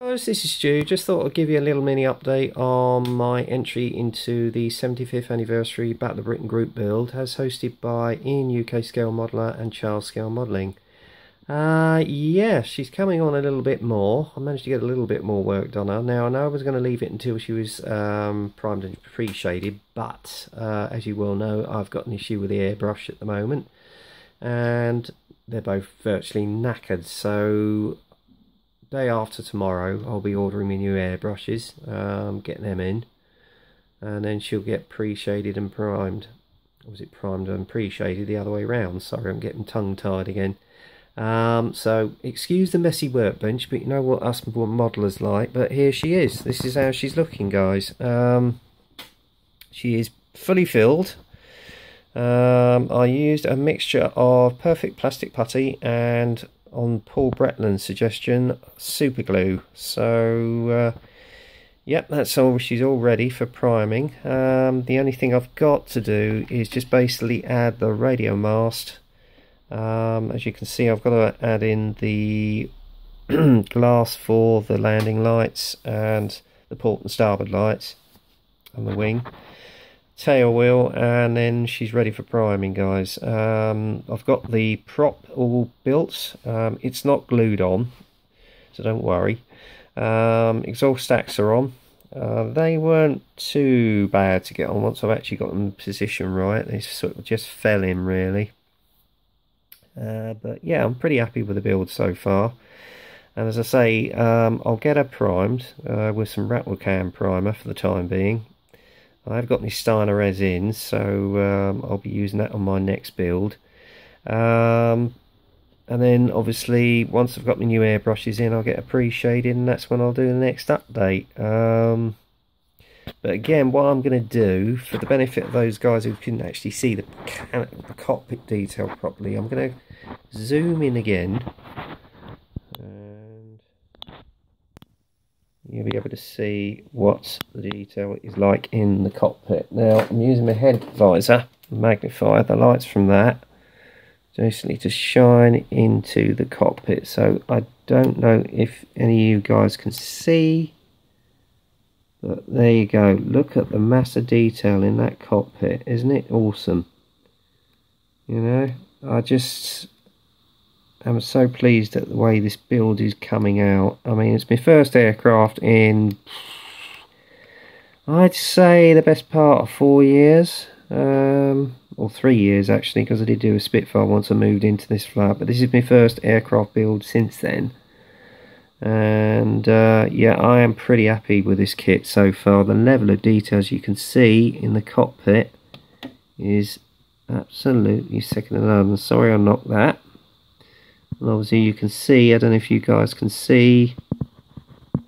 Guys, this is Stu. Just thought I'd give you a little mini update on my entry into the 75th anniversary Battle of Britain group build, as hosted by Ian UK Scale Modeller and Charles Scale Modelling. Yeah, she's coming on a little bit more. I managed to get a little bit more work done on her. Now, I know I was going to leave it until she was primed and pre-shaded, but as you well know, I've got an issue with the airbrush at the moment, and they're both virtually knackered, so day after tomorrow I'll be ordering me new airbrushes, getting them in, and then she'll get pre-shaded and primed. Or was it primed and pre-shaded the other way around? Sorry, I'm getting tongue-tied again. So excuse the messy workbench, but you know what us modelers like. But here she is. This is how she's looking, guys. She is fully filled. I used a mixture of perfect plastic putty and, on Paul Bretland's suggestion, super glue. So yep, that's all. She's all ready for priming. The only thing I've got to do is just basically add the radio mast. As you can see, I've got to add in the glass for the landing lights and the port and starboard lights on the wing, tail wheel, and then she's ready for priming, guys. I've got the prop all built. It's not glued on, so don't worry. Exhaust stacks are on. They weren't too bad to get on once I've actually got them positioned right. They sort of just fell in, really. But yeah, I'm pretty happy with the build so far. And as I say, I'll get her primed with some rattle can primer for the time being. I've got my Steiner resin, so I'll be using that on my next build. And then obviously once I've got my new airbrushes in, I'll get a pre-shading, and that's when I'll do the next update. But again, what I'm going to do, for the benefit of those guys who couldn't actually see the cockpit detail properly, I'm going to zoom in again, and you'll be able to see what the detail is like in the cockpit. Now, I'm using my head visor, magnify the lights from that, basically to shine into the cockpit. So I don't know if any of you guys can see, but there you go. Look at the massive detail in that cockpit. Isn't it awesome? You know, I just am so pleased at the way this build is coming out. I mean, it's my first aircraft in, I'd say, the best part of 4 years. Or 3 years actually, because I did do a Spitfire once I moved into this flat. But this is my first aircraft build since then. And yeah, I am pretty happy with this kit so far. The level of detail, as you can see in the cockpit, is absolutely second to none. Sorry I knocked that. And obviously you can see, I don't know if you guys can see,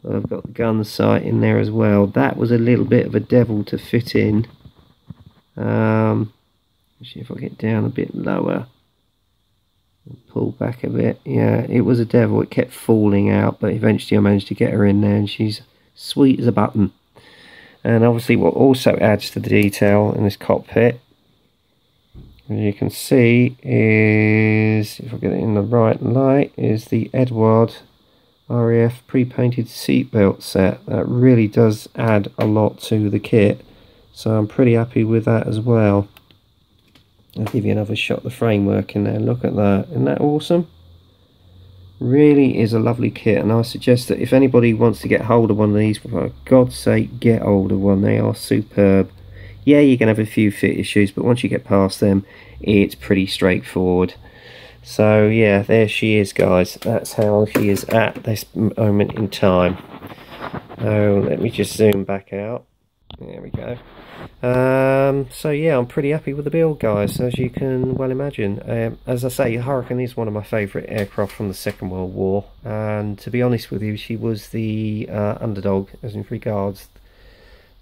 but I've got the gun sight in there as well. That was a little bit of a devil to fit in. Actually, if I get down a bit lower, pull back a bit, yeah, it was a devil. It kept falling out, but eventually I managed to get her in there, and she's sweet as a button. And obviously what also adds to the detail in this cockpit, as you can see, is, if I get it in the right light, is the Edward RAF pre-painted seatbelt set. That really does add a lot to the kit, so I'm pretty happy with that as well. I'll give you another shot of the framework in there. Look at that. Isn't that awesome? Really is a lovely kit, and I suggest that if anybody wants to get hold of one of these, for God's sake, get hold of one. They are superb. Yeah, you can have a few fit issues, but once you get past them, it's pretty straightforward. So yeah, there she is, guys. That's how she is at this moment in time. Oh, let me just zoom back out. There we go. So yeah, I'm pretty happy with the build, guys, as you can well imagine. As I say, Hurricane is one of my favourite aircraft from the Second World War, and to be honest with you, she was the underdog as in regards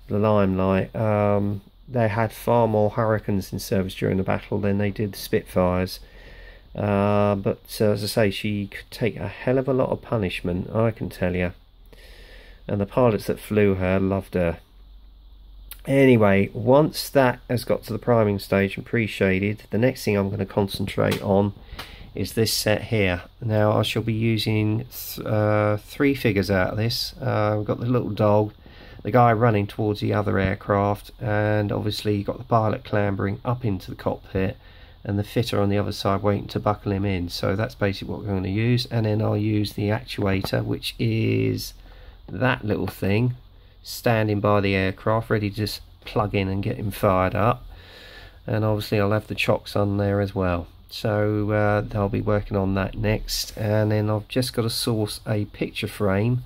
the limelight. They had far more Hurricanes in service during the battle than they did the Spitfires, but as I say, she could take a hell of a lot of punishment, I can tell you, and the pilots that flew her loved her. Anyway, once that has got to the priming stage and pre-shaded, the next thing I'm going to concentrate on is this set here. Now I shall be using 3 figures out of this. We've got the little dog, the guy running towards the other aircraft, and obviously you've got the pilot clambering up into the cockpit, and the fitter on the other side waiting to buckle him in. So that's basically what we're going to use. And then I'll use the actuator, which is that little thing standing by the aircraft ready to just plug in and get him fired up. And obviously I'll have the chocks on there as well. So I'll be working on that next. And then I've just got to source a picture frame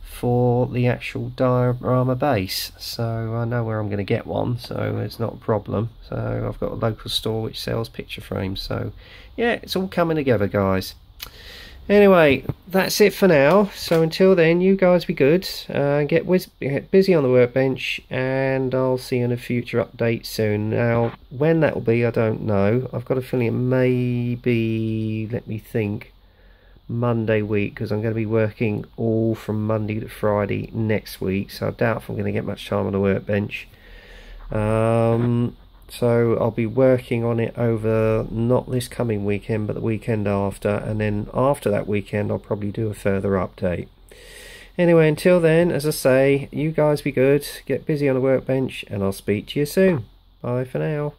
for the actual diorama base, so I know where I'm going to get one, so it's not a problem. So I've got a local store which sells picture frames, so yeah, it's all coming together, guys. Anyway, that's it for now. So until then, you guys be good, get busy on the workbench, and I'll see you in a future update soon. Now when that will be, I don't know. I've got a feeling it may be, let me think, Monday week, because I'm going to be working all from Monday to Friday next week, so I doubt if I'm going to get much time on the workbench. So I'll be working on it over not this coming weekend but the weekend after, and then after that weekend I'll probably do a further update. Anyway, until then, as I say, you guys be good, get busy on the workbench, and I'll speak to you soon. Bye for now.